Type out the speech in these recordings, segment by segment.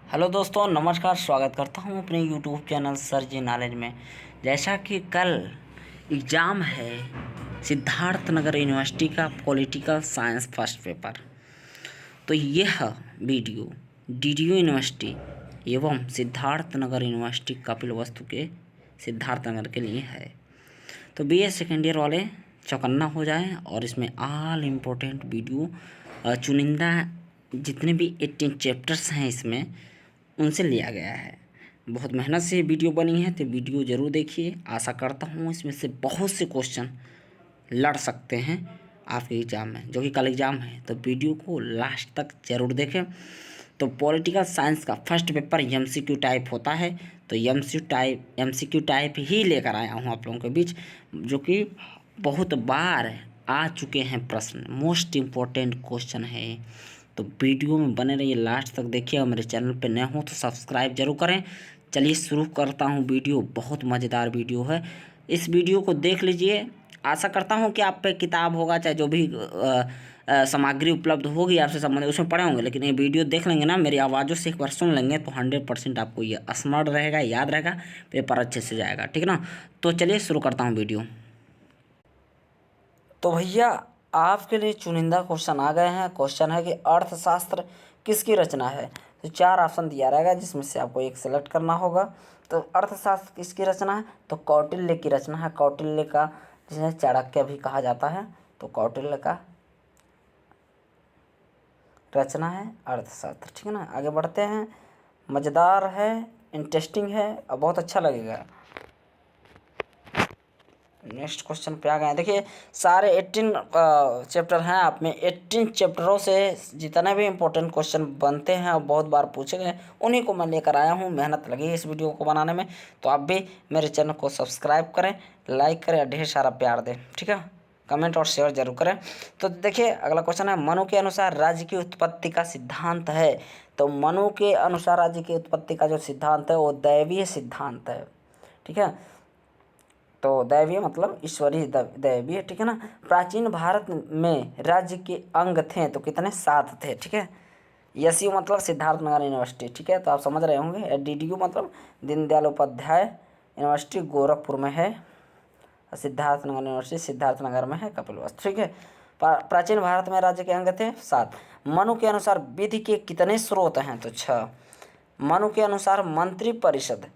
Hello दोस्तों, नमस्कार। स्वागत करता हूँ अपने यूट्यूब चैनल सर जी नॉलेज में। जैसा कि कल एग्ज़ाम है सिद्धार्थ नगर यूनिवर्सिटी का पॉलिटिकल साइंस फर्स्ट पेपर, तो यह वीडियो डीडीयू यूनिवर्सिटी एवं सिद्धार्थ नगर यूनिवर्सिटी कपिलवस्तु के सिद्धार्थ नगर के लिए है। तो बीए सेकेंड ईयर वाले चौकन्ना हो जाएं और इसमें ऑल इम्पोर्टेंट वीडियो चुनिंदा जितने भी 18 चैप्टर्स हैं इसमें उनसे लिया गया है। बहुत मेहनत से वीडियो बनी है, तो वीडियो ज़रूर देखिए। आशा करता हूँ इसमें से बहुत से क्वेश्चन लड़ सकते हैं आपके एग्ज़ाम में, जो कि कल एग्ज़ाम है। तो वीडियो को लास्ट तक ज़रूर देखें। तो पॉलिटिकल साइंस का फर्स्ट पेपर एमसीक्यू टाइप होता है, तो एमसीक्यू टाइप ही लेकर आया हूँ आप लोगों के बीच, जो कि बहुत बार आ चुके हैं प्रश्न। मोस्ट इम्पोर्टेंट क्वेश्चन है। तो वीडियो में बने रहिए, लास्ट तक देखिए। और मेरे चैनल पे नए हो तो सब्सक्राइब जरूर करें। चलिए शुरू करता हूँ वीडियो। बहुत मज़ेदार वीडियो है, इस वीडियो को देख लीजिए। आशा करता हूँ कि आप पे किताब होगा, चाहे जो भी सामग्री उपलब्ध होगी आपसे संबंधित, उसमें पढ़े होंगे। लेकिन ये वीडियो देख लेंगे ना, मेरी आवाज़ों से एक बार सुन लेंगे, तो 100% आपको ये स्मरण रहेगा, याद रहेगा, पेपर अच्छे से जाएगा। ठीक है ना। तो चलिए शुरू करता हूँ वीडियो। तो भैया आपके लिए चुनिंदा क्वेश्चन आ गए हैं। क्वेश्चन है कि अर्थशास्त्र किसकी रचना है। तो 4 ऑप्शन दिया रहेगा, जिसमें से आपको एक सेलेक्ट करना होगा। तो अर्थशास्त्र किसकी रचना है, तो कौटिल्य की रचना है। कौटिल्य का, जिसे चाणक्य भी कहा जाता है, तो कौटिल्य का रचना है अर्थशास्त्र। ठीक है ना। आगे बढ़ते हैं। मज़ेदार है, इंटरेस्टिंग है और बहुत अच्छा लगेगा। नेक्स्ट क्वेश्चन पे आ गए हैं। देखिए सारे 18 चैप्टर हैं, आप में 18 चैप्टरों से जितने भी इम्पोर्टेंट क्वेश्चन बनते हैं और बहुत बार पूछे गए, उन्हीं को मैं लेकर आया हूँ। मेहनत लगी इस वीडियो को बनाने में, तो आप भी मेरे चैनल को सब्सक्राइब करें, लाइक करें और ढेर सारा प्यार दें। ठीक है, कमेंट और शेयर जरूर करें। तो देखिए अगला क्वेश्चन है, मनु के अनुसार राज्य की उत्पत्ति का सिद्धांत है। तो मनु के अनुसार राज्य की उत्पत्ति का जो सिद्धांत है वो दैवीय सिद्धांत है। ठीक है, तो दैवीय मतलब ईश्वरीय दैवीय। ठीक है ना। प्राचीन भारत में राज्य के अंग थे, तो कितने? 7 थे। ठीक है। एसयू मतलब सिद्धार्थ नगर यूनिवर्सिटी। ठीक है, तो आप समझ रहे होंगे। डीडीयू मतलब दीनदयाल उपाध्याय यूनिवर्सिटी गोरखपुर में है, सिद्धार्थ नगर यूनिवर्सिटी सिद्धार्थ नगर में है, कपिलवस्तु। ठीक है। प्राचीन भारत में राज्य के अंग थे 7। मनु के अनुसार विधि के कितने स्रोत हैं, तो 6। मनु के अनुसार मंत्री परिषद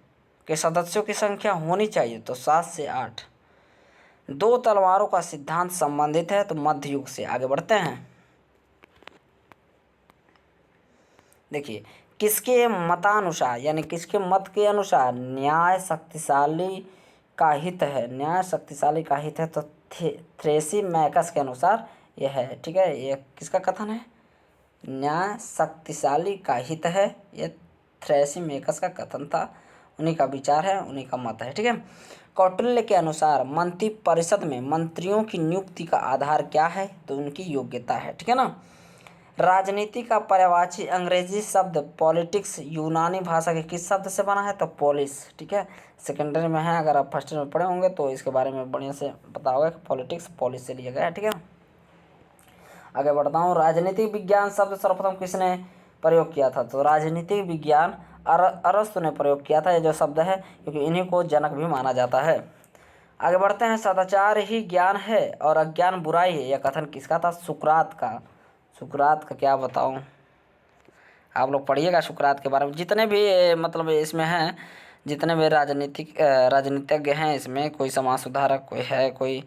के सदस्यों की संख्या होनी चाहिए, तो 7 से 8। 2 तलवारों का सिद्धांत संबंधित है, तो मध्य युग से। आगे बढ़ते हैं। देखिए किसके मतानुसार, यानी किसके मत के अनुसार न्याय शक्तिशाली का हित है। न्याय शक्तिशाली का हित है, तो थ्रेसी मैकस के अनुसार यह है। ठीक है, ये किसका कथन है? न्याय शक्तिशाली का हित है, ये थ्रेसी मैकस का कथन था। उन्हीं का विचार है, उन्हीं का मत है। ठीक है। कौटिल्य के अनुसार मंत्री परिषद में मंत्रियों की नियुक्ति का आधार क्या है, तो उनकी योग्यता है। ठीक है ना। राजनीति का पर्यायवाची अंग्रेजी शब्द पॉलिटिक्स यूनानी भाषा के किस शब्द से बना है, तो पोलिस। ठीक है, सेकेंडरी में है, अगर आप फर्स्ट में पढ़े होंगे तो इसके बारे में बढ़िया से पता होगा कि पॉलिटिक्स पोलिस से लिया गया है। ठीक है। आगे बढ़ता हूँ। राजनीतिक विज्ञान शब्द सर्वप्रथम किसने प्रयोग किया था, तो राजनीतिक विज्ञान अरस्तु ने प्रयोग किया था, ये जो शब्द है, क्योंकि इन्हीं को जनक भी माना जाता है। आगे बढ़ते हैं। सदाचार ही ज्ञान है और अज्ञान बुराई है, यह कथन किसका था? सुकरात का। सुकरात का क्या बताऊं, आप लोग पढ़िएगा सुकरात के बारे में। जितने भी मतलब इसमें हैं, जितने भी राजनीतिज्ञ हैं इसमें, कोई समाज सुधारक कोई है, कोई,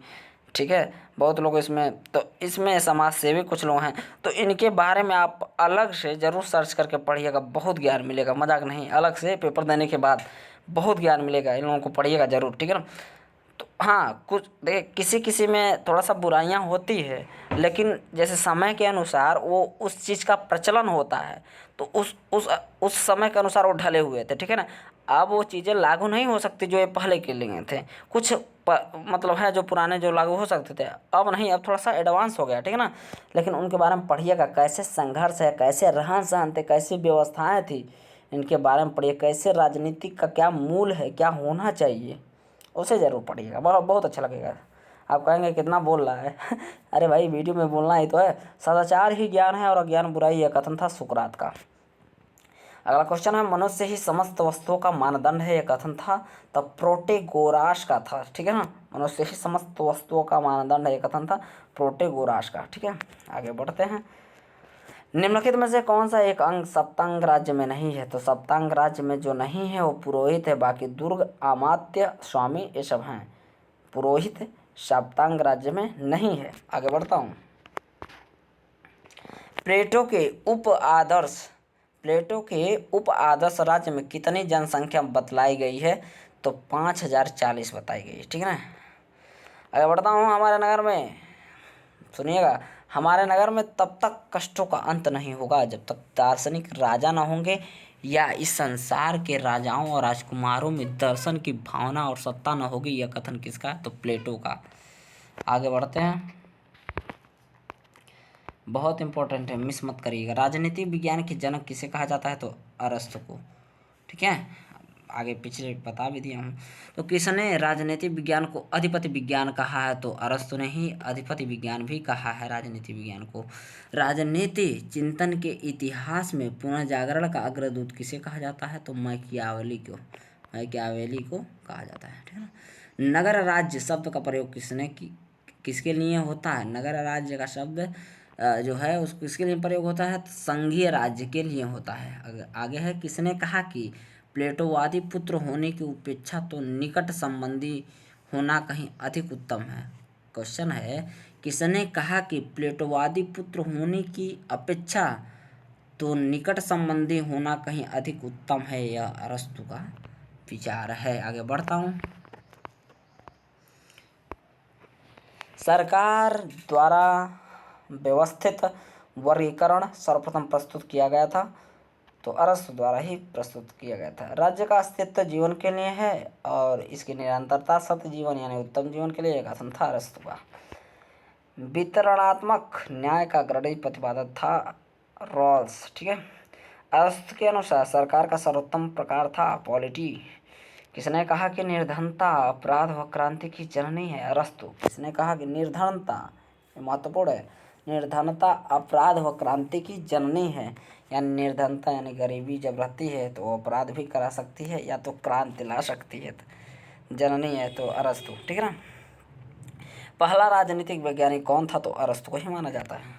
ठीक है, बहुत लोग इसमें, तो इसमें समाज सेवी कुछ लोग हैं। तो इनके बारे में आप अलग से ज़रूर सर्च करके पढ़िएगा, बहुत ज्ञान मिलेगा, मजाक नहीं। अलग से पेपर देने के बाद बहुत ज्ञान मिलेगा, इन लोगों को पढ़िएगा ज़रूर। ठीक है ना। तो हाँ, कुछ देखिए किसी किसी में थोड़ा सा बुराइयां होती है, लेकिन जैसे समय के अनुसार वो उस चीज़ का प्रचलन होता है, तो उस समय के अनुसार वो ढले हुए थे। ठीक है ना। अब वो चीज़ें लागू नहीं हो सकती जो ये पहले के लिए थे। कुछ मतलब है जो पुराने जो लागू हो सकते थे, अब नहीं, अब थोड़ा सा एडवांस हो गया। ठीक है ना। लेकिन उनके बारे में पढ़िएगा, कैसे संघर्ष है, कैसे रहन सहन थे, कैसी व्यवस्थाएँ थी, इनके बारे में पढ़िए। कैसे राजनीति का क्या मूल है, क्या होना चाहिए, उसे ज़रूर पढ़िएगा, बहुत बहुत अच्छा लगेगा। आप कहेंगे कितना बोल रहा है अरे भाई वीडियो में बोलना ही तो है। सदाचार ही ज्ञान है और अज्ञान बुराई, यह कथन था सुकरात का। अगला क्वेश्चन है मनुष्य ही समस्त वस्तुओं का मानदंड है, यह कथन था तब प्रोटेगोरास का था। ठीक है ना, मनुष्य ही समस्त वस्तुओं का मानदंड है, यह कथन था प्रोटेगोरास का। ठीक है, आगे बढ़ते हैं। निम्नलिखित में से कौन सा एक अंग सप्तांग राज्य में नहीं है? तो सप्तांग राज्य में जो नहीं है वो पुरोहित है, बाकी दुर्ग, अमात्य, स्वामी ये सब हैं। पुरोहित सप्तांग राज्य में नहीं है। आगे बढ़ता हूँ। प्लेटो के उप आदर्श राज्य में कितनी जनसंख्या बतलाई गई है? तो 5040 बताई गई है। ठीक है ना, आगे बढ़ता हूँ। हमारे नगर में सुनिएगा, हमारे नगर में तब तक कष्टों का अंत नहीं होगा जब तक दार्शनिक राजा न होंगे या इस संसार के राजाओं और राजकुमारों में दर्शन की भावना और सत्ता न होगी। यह कथन किसका? तो प्लेटो का। आगे बढ़ते हैं, बहुत इंपॉर्टेंट है, मिस मत करिएगा। राजनीतिक विज्ञान के जनक किसे कहा जाता है? तो अरस्तु को। ठीक है, आगे पिछले बता भी दिया हूँ। तो किसने राजनीतिक विज्ञान को अधिपति विज्ञान कहा है? तो अरस्तु ने ही अधिपति विज्ञान भी कहा है राजनीति विज्ञान को। राजनीति चिंतन के इतिहास में पुनः जागरण का अग्रदूत किसे कहा जाता है? तो मैकियावेली को कहा जाता है। ठीक है ना। नगर राज्य शब्द का प्रयोग किसके लिए होता है? नगर राज्य का शब्द जो है उसको किसके लिए प्रयोग होता है? तो संघीय राज्य के लिए होता है। आगे है, किसने कहा कि प्लेटोवादी पुत्र होने की अपेक्षा तो निकट संबंधी होना कहीं अधिक उत्तम है? क्वेश्चन है, किसने कहा कि प्लेटोवादी पुत्र होने की अपेक्षा तो निकट संबंधी होना कहीं अधिक उत्तम है? यह अरस्तु का विचार है। आगे बढ़ता हूँ। सरकार द्वारा व्यवस्थित वर्गीकरण सर्वप्रथम प्रस्तुत किया गया था? तो अरस्तु द्वारा ही प्रस्तुत किया गया था। राज्य का अस्तित्व जीवन के लिए है और इसकी निरंतरता सत्य जीवन यानी उत्तम जीवन के लिए कथन था अरस्तु का। वितरणात्मक न्याय का ग्रडी प्रतिपादक था रॉल्स। ठीक है, अरस्तु के अनुसार सरकार का सर्वोत्तम प्रकार था पॉलिटी। किसने कहा कि निर्धनता अपराध व क्रांति की जननी है? अरस्तु। किसने कहा कि निर्धनता, महत्वपूर्ण है, निर्धनता अपराध व क्रांति की जननी है? यानी निर्धनता यानी गरीबी जब रहती है तो अपराध भी करा सकती है या तो क्रांति ला सकती है। तो जननी है तो अरस्तु। ठीक है ना। पहला राजनीतिक वैज्ञानिक कौन था? तो अरस्तु को ही माना जाता है।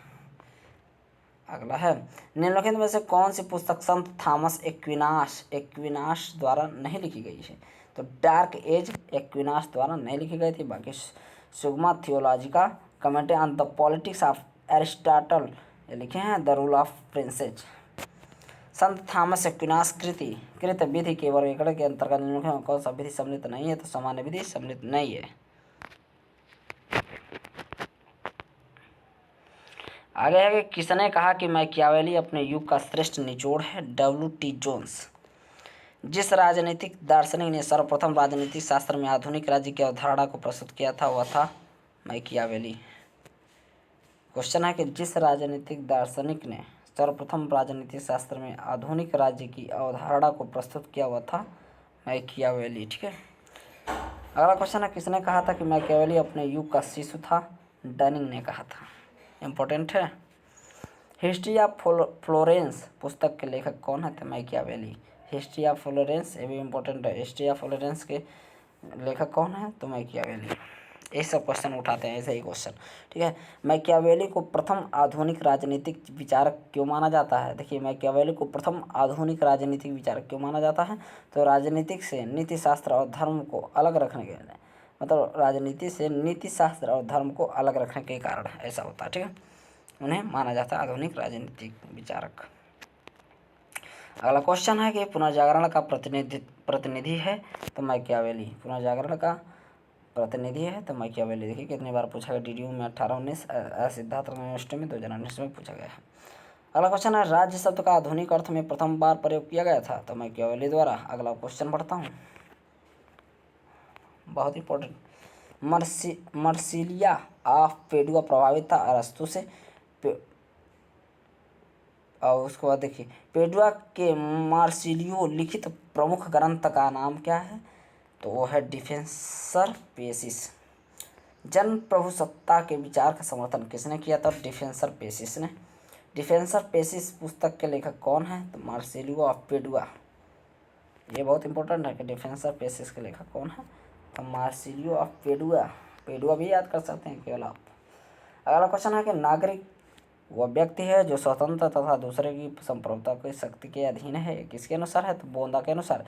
अगला है, निम्नलिखित में से कौन सी पुस्तक संत थॉमस एक्विनास द्वारा नहीं लिखी गई है? तो डार्क एज एक्विनास द्वारा नहीं लिखी गई थी। बाकी Summa Theologica, commentary on the politics of Aristotle ये लिखे हैं, द रूल ऑफ प्रिंसेस। संत थॉमस एक्विनास कृत विधि के वर्गीकरण के अंतर्गत निम्नलिखित में कौन सा विधि सम्मिलित नहीं है? तो सामान्य विधि सम्मिलित नहीं है। आगे है कि किसने कहा कि मैकियावेली अपने युग का श्रेष्ठ निचोड़ है? W.T. जोन्स। जिस राजनीतिक दार्शनिक ने सर्वप्रथम राजनीतिक शास्त्र में आधुनिक राज्य की अवधारणा को प्रस्तुत किया था वह था मैकियावेली। क्वेश्चन है कि जिस राजनीतिक दार्शनिक ने सर्वप्रथम राजनीतिक शास्त्र में आधुनिक राज्य की अवधारणा को प्रस्तुत किया वह था मैकियावेली। ठीक है, अगला क्वेश्चन है, किसने कहा था कि मैकियावेली अपने युग का शिशु था? डनिंग ने कहा था। इम्पोर्टेंट है। हिस्ट्री ऑफ फ्लोरेंस पुस्तक के लेखक कौन है? तो मैकियावेली। हिस्ट्री ऑफ फ्लोरेंस ये भी इम्पोर्टेंट है। हिस्ट्री ऑफ फ्लोरेंस के लेखक कौन है? तो मैकियावेली। ये सब क्वेश्चन उठाते हैं, ऐसे ही क्वेश्चन। ठीक है, मैकियावेली को प्रथम आधुनिक राजनीतिक विचारक क्यों माना जाता है? देखिए, मैकियावेली को प्रथम आधुनिक राजनीतिक विचारक क्यों माना जाता है? तो राजनीतिक से नीति शास्त्र और धर्म को अलग रखने के लिए, मतलब राजनीति से नीति शास्त्र और धर्म को अलग रखने के कारण ऐसा होता है। ठीक है, उन्हें माना जाता है आधुनिक राजनीतिक विचारक। अगला क्वेश्चन है कि पुनर्जागरण का प्रतिनिधि है? तो मैकियावेली। पुनर्जागरण का प्रतिनिधि है तो मैकियावेली। देखिए कितनी बार पूछा गया, DDU में 18-19, सिद्धार्थ यूनिवर्सिटी में 2019 में पूछा गया है। अगला क्वेश्चन है, राज्य शब्द का आधुनिक अर्थ में प्रथम बार प्रयोग किया गया था? तो मैकियावेली द्वारा। अगला क्वेश्चन पढ़ता हूँ, बहुत इंपॉर्टेंट। मर्सिलिया ऑफ पेडुआ प्रभावित था अरस्तु से। और उसके बाद देखिए, पेडुआ के मार्सिलियो लिखित प्रमुख ग्रंथ का नाम क्या है? तो वो है डिफेंसर पेसिस। जन प्रभुसत्ता के विचार का समर्थन किसने किया था? डिफेंसर पेसिस ने। डिफेंसर पेसिस पुस्तक के लेखक कौन है? तो मार्सिलियो ऑफ पेडुआ। ये बहुत इंपॉर्टेंट है कि डिफेंसर पेसिस के लेखक कौन है? तो मार्सिलियो ऑफ पेडुआ। पेडुआ भी याद कर सकते हैं केवल आप। अगला क्वेश्चन है कि नागरिक वह व्यक्ति है जो स्वतंत्र तथा दूसरे की संप्रभुता की शक्ति के अधीन है। किसके अनुसार है? तो बोंदा के अनुसार।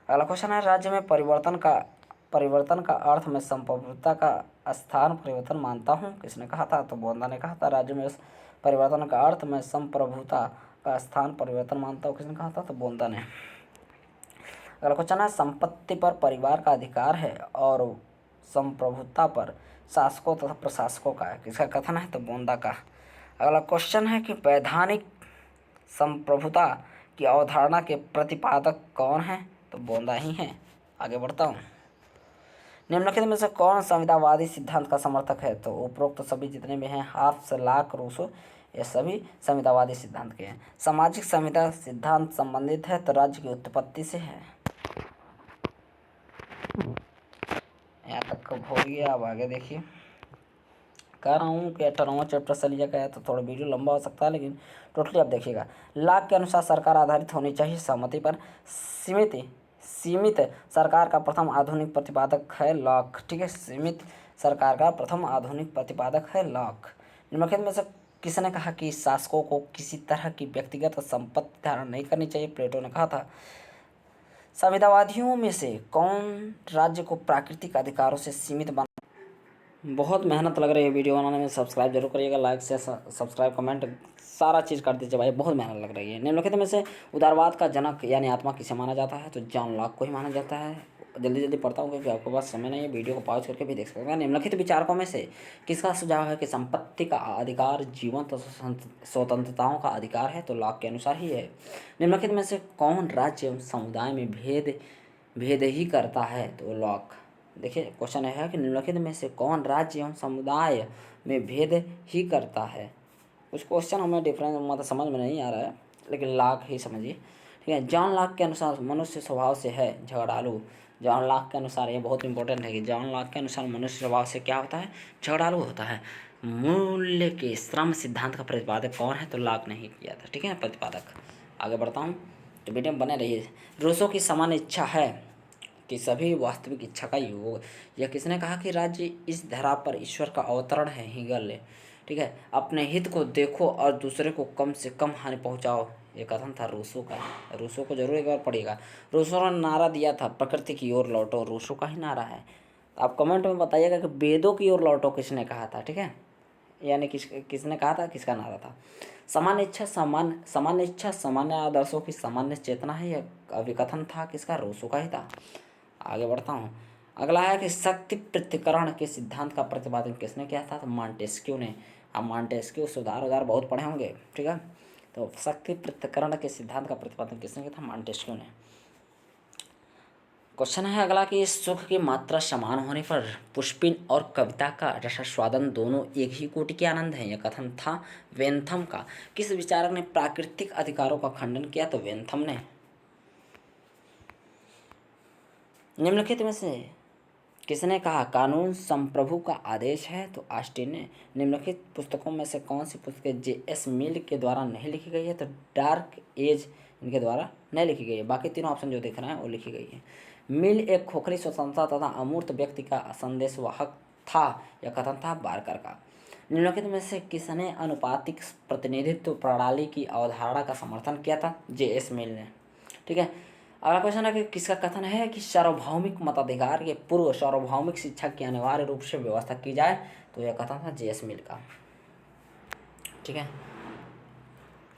अगला क्वेश्चन है राज्य में परिवर्तन का अर्थ में संप्रभुता का स्थान परिवर्तन मानता हूँ। किसने कहा था? तो बोंदा ने कहा था। राज्य में परिवर्तन का अर्थ में संप्रभुता का स्थान परिवर्तन मानता हूँ। किसने कहा था? तो बोंदा ने। अगला क्वेश्चन है संपत्ति पर परिवार का अधिकार है और संप्रभुता पर शासकों तथा प्रशासकों का है। किसका कथन है? तो बोंदा का। अगला क्वेश्चन है कि वैधानिक संप्रभुता की अवधारणा के प्रतिपादक कौन है? तो बोंदा ही हैं। आगे बढ़ता हूँ। निम्नलिखित में से कौन संविदावादी सिद्धांत का समर्थक है? तो उपरोक्त सभी जितने भी हैं, हाफ्स, लाक, रूसो, ये सभी संविदावादी सिद्धांत के हैं। सामाजिक संविदा सिद्धांत संबंधित है तो राज्य की उत्पत्ति से है। यहाँ तक कब हो गया? अब आगे देखिए। कह रहा हूँ कि 18वां चैप्टर से लिया गया है तो थोड़ा वीडियो लंबा हो सकता है, लेकिन टोटली आप देखिएगा। लाक के अनुसार सरकार आधारित होनी चाहिए सहमति पर। सीमित सरकार का प्रथम आधुनिक प्रतिपादक है लॉक। ठीक है, सीमित सरकार का प्रथम आधुनिक प्रतिपादक है लॉक। निम्नलिखित में से किसने कहा कि शासकों को किसी तरह की व्यक्तिगत संपत्ति धारण नहीं करनी चाहिए? प्लेटो ने कहा था। संविदावादियों में से कौन राज्य को प्राकृतिक अधिकारों से सीमित बना? बहुत मेहनत लग रही है वीडियो बनाने में। सब्सक्राइब जरूर करिएगा, लाइक से सब्सक्राइब कमेंट सारा चीज़ कर दीजिए भाई, बहुत मेहनत लग रही है। निम्नलिखित में से उदारवाद का जनक यानी आत्मा किसे माना जाता है? तो जॉन लॉक को ही माना जाता है। जल्दी जल्दी पढ़ता हूँ क्योंकि आपके पास समय नहीं है, वीडियो को पॉज करके भी देख सकते हैं। निम्नलिखित विचारकों में से किसका सुझाव है कि संपत्ति का अधिकार जीवन तथा स्वतंत्रताओं का अधिकार है? तो लॉक के अनुसार ही है। निम्नलिखित में से कौन राज्य एवं समुदाय में भेद ही करता है? तो लॉक। देखिए क्वेश्चन है कि निम्नलिखित में से कौन राज्य एवं समुदाय में भेद ही करता है? कुछ क्वेश्चन हमें डिफरेंस मतलब समझ में नहीं आ रहा है, लेकिन लॉक ही समझिए। ठीक है, जॉन लॉक के अनुसार मनुष्य स्वभाव से है झगड़ालू। जॉन लॉक के अनुसार ये बहुत इंपॉर्टेंट है कि जॉन लॉक के अनुसार मनुष्य स्वभाव से क्या होता है? झगड़ालू होता है। मूल्य के श्रम सिद्धांत का प्रतिपादक कौन है? तो लॉक ने ही किया था। ठीक है, प्रतिपादक। आगे बढ़ता हूँ तो वीडियो में बने रहिए। रूसो की समान इच्छा है कि सभी वास्तविक इच्छा का योग। यह किसने कहा कि राज्य इस धरा पर ईश्वर का अवतरण है? हीगल ने। ठीक है, अपने हित को देखो और दूसरे को कम से कम हानि पहुंचाओ, ये कथन था रूसो का। रूसो को जरूर एक बार पढ़िएगा। रूसो ने नारा दिया था प्रकृति की ओर लौटो, रूसो का ही नारा है। आप कमेंट में बताइएगा कि वेदों की ओर लौटो किसने कहा था? ठीक है, यानी किसने कहा था, किसका नारा था? सामान्य इच्छा सामान्य आदर्शों की सामान्य चेतना है, यह अभिकथन था किसका? रूसो का ही था। आगे बढ़ता हूँ। अगला है कि शक्ति पृथक्करण के सिद्धांत का प्रतिपादन किसने किया था? तो मॉन्टेस्क्यू ने। आप मॉन्टेस्क्यू सुधार बहुत पढ़े होंगे। ठीक है, तो शक्ति पृथक्करण के सिद्धांत का प्रतिपादन किसने किया था? मॉन्टेस्क्यू ने। क्वेश्चन है अगला कि सुख की मात्रा समान होने पर पुष्पिन और कविता का रसास्वादन दोनों एक ही कोटि के आनंद हैं, यह कथन था वेंथम का। किस विचारक ने प्राकृतिक अधिकारों का खंडन किया? तो वेंथम ने। निम्नलिखित में से किसने कहा कानून संप्रभु का आदेश है? तो ऑस्टिन ने। निम्नलिखित पुस्तकों में से कौन सी पुस्तकें जे.एस. मिल के द्वारा नहीं लिखी गई है? तो डार्क एज इनके द्वारा नहीं लिखी गई है। बाकी तीनों ऑप्शन जो दिख रहे हैं वो लिखी गई है। मिल एक खोखली स्वतंत्रता तथा अमूर्त व्यक्ति का संदेशवाहक था, यह कथन था बारकर का। निम्नलिखित में से किसने अनुपातिक प्रतिनिधित्व प्रणाली की अवधारणा का समर्थन किया था? जे.एस. मिल ने। ठीक है, अगला क्वेश्चन है कि किसका कथन है कि सार्वभौमिक मताधिकार के पूर्व सार्वभौमिक शिक्षा की अनिवार्य रूप से व्यवस्था की जाए? तो यह कथन था जे.एस. मिल का। ठीक है,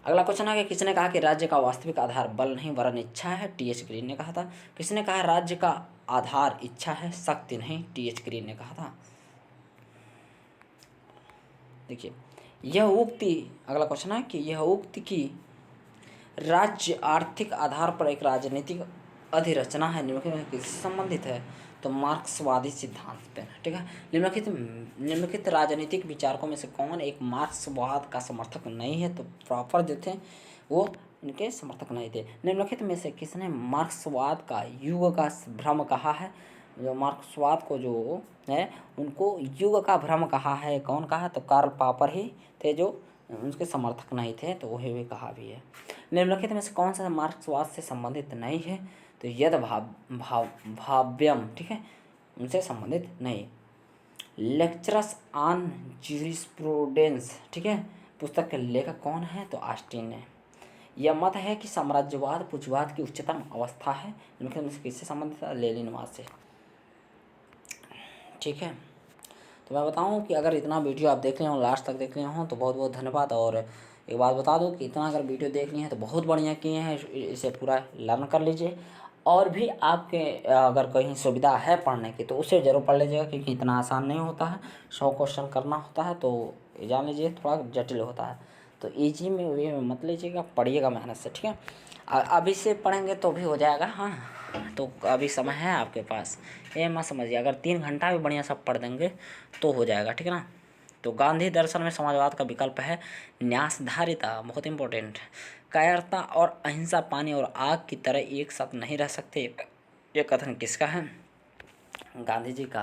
अगला क्वेश्चन है कि किसने कहा कि राज्य का वास्तविक आधार बल नहीं वरन इच्छा है? टी.एच. ग्रीन ने कहा था। किसने कहा राज्य का आधार इच्छा है, शक्ति नहीं? टी.एच. ग्रीन ने कहा था। देखिए यह उक्ति, अगला क्वेश्चन है कि यह उक्ति की राज्य आर्थिक आधार पर एक राजनीतिक अधिरचना है, निम्नलिखित किससे संबंधित है? तो मार्क्सवादी सिद्धांत पे। ठीक है, निम्नलिखित राजनीतिक विचारकों में से कौन एक मार्क्सवाद का समर्थक नहीं है? तो प्रॉपर जो थे वो इनके समर्थक नहीं थे। निम्नलिखित में से किसने मार्क्सवाद का युग का भ्रम कहा है? जो मार्क्सवाद को जो है उनको युग का भ्रम कहा है, कौन कहा? तो कार्ल पॉपर ही थे जो उनके समर्थक नहीं थे, तो वही भी कहा भी है। निम्नलिखित में से कौन सा मार्क्सवाद से संबंधित नहीं है? तो यद भाव्यम, ठीक है, उनसे संबंधित नहीं। लेक्चरस ऑन ज्यूरिस्प्रूडेंस, ठीक है, पुस्तक के लेखक कौन है? तो ऑस्टिन है। यह मत है कि साम्राज्यवाद पूंजीवाद की उच्चतम अवस्था है, इनमें से किससे संबंधित है? लेनिनवाद से, ठीक है। तो मैं बताऊं कि अगर इतना वीडियो आप देख रहे हो, लास्ट तक देख रहे हो, तो बहुत बहुत धन्यवाद। और एक बात बता दूं कि इतना अगर वीडियो देख लिए हैं तो बहुत बढ़िया किए हैं, इसे पूरा लर्न कर लीजिए। और भी आपके अगर कहीं सुविधा है पढ़ने की तो उसे ज़रूर पढ़ लीजिएगा, क्योंकि इतना आसान नहीं होता है। 100 क्वेश्चन करना होता है, तो जान लीजिए थोड़ा जटिल होता है। तो ईजी में वे मत लीजिएगा, पढ़िएगा मेहनत से, ठीक है। अभी से पढ़ेंगे तो भी हो जाएगा, हाँ। तो अभी समय है आपके पास, ये मत समझिए। अगर 3 घंटा भी बढ़िया सब पढ़ देंगे तो हो जाएगा, ठीक है ना। तो गांधी दर्शन में समाजवाद का विकल्प है न्यासधारिता, बहुत इंपॉर्टेंट। कायरता और अहिंसा पानी और आग की तरह एक साथ नहीं रह सकते, ये कथन किसका है? गांधी जी का,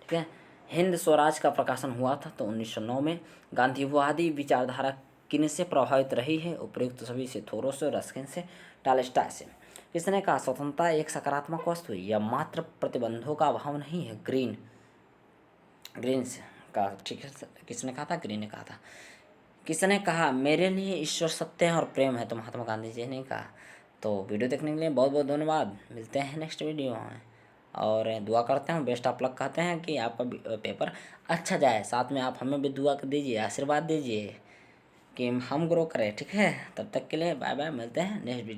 ठीक है। हिंद स्वराज का प्रकाशन हुआ था तो 1909 में। गांधीवादी विचारधारा किनसे प्रभावित रही है? उपयुक्त सभी से, थोरो से, रस्किन से, टॉलस्टॉय से। किसने कहा स्वतंत्रता एक सकारात्मक वस्तु है, यह मात्र प्रतिबंधों का अभाव नहीं है? ग्रीन्स का, ठीक है। किसने कहा था? ग्रीन ने कहा था। किसने कहा मेरे लिए ईश्वर सत्य है और प्रेम है? तो महात्मा गांधी जी ने कहा। तो वीडियो देखने के लिए बहुत बहुत धन्यवाद। मिलते हैं नेक्स्ट वीडियो में, और दुआ करते हैं, बेस्ट ऑफ लक कहते हैं कि आपका पेपर अच्छा जाए। साथ में आप हमें भी दुआ कर दीजिए, आशीर्वाद दीजिए कि हम ग्रो करें, ठीक है। तब तक के लिए बाय बाय, मिलते हैं नेक्स्ट वीडियो।